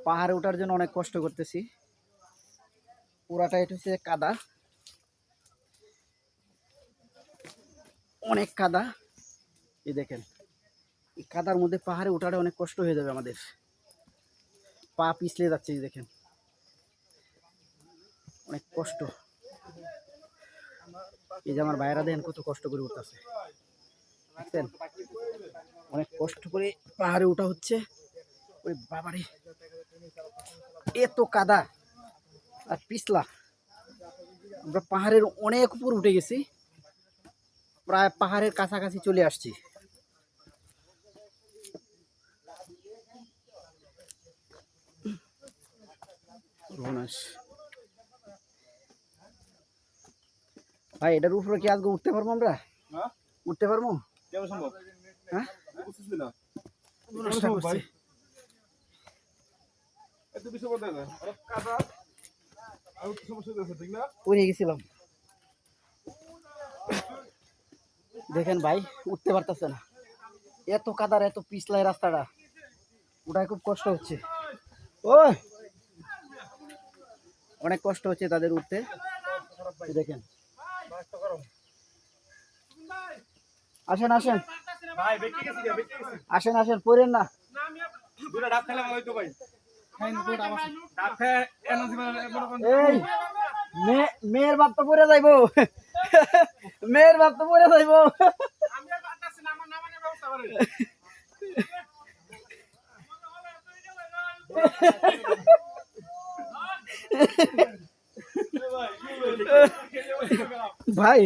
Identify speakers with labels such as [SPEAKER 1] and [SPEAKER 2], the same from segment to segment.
[SPEAKER 1] পাহাড়ে ওঠার জন্য অনেক কষ্ট করতেছি। পুরাটা এটা হচ্ছে কাদা, অনেক কাদা। এই দেখেন, এই কাদার মধ্যে পাহাড়ে ওঠাটা অনেক কষ্ট হয়ে যাবে আমাদের, পা পিছলে যাচ্ছে। এই দেখেন, অনেক কষ্ট। এই যে আমার ভাইয়েরা দেখেন কত কষ্ট করে উঠতেছে, দেখছেন? অনেক কষ্ট করে পাহাড়ে ওঠা হচ্ছে। ওই বাবারে, এত কাদা আর পিছলা। আমরা পাহাড়ের অনেক উপর উঠে গেছি, প্রায় পাহাড়ের কাছাকাছি চলে আসছি। ভাই, এটার উপরে কি আজকে উঠতে পারবো আমরা? উঠতে পারবো? হ্যাঁ, পড়ে গেছিলাম। দেখেন ভাই, উঠতে পারতেছে না, এত কাদার, এত পিছলাই রাস্তাটা, ওটাই খুব কষ্ট হচ্ছে। ও, অনেক কষ্ট হচ্ছে তাদের উঠতে। দেখেন, আসেন আসেন আসেন আসেন, পড়েন না। এই মেয়ের বাপ তো পড়ে যাইবো, মেয়ের বাপ তো পড়ে যাইবো। ভাই,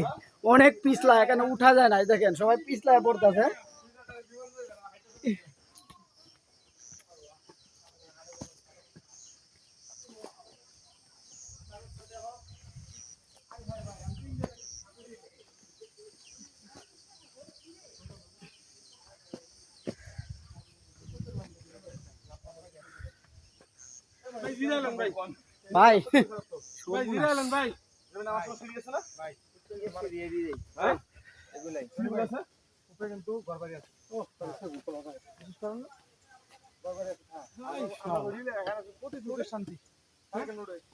[SPEAKER 1] অনেক পিছলা, এখানে উঠা যায় না। দেখেন, সবাই পিছলায় পড়তেছে। ভাই,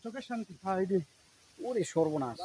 [SPEAKER 1] চোখের শান্তি। ওরে সর্বনাশ।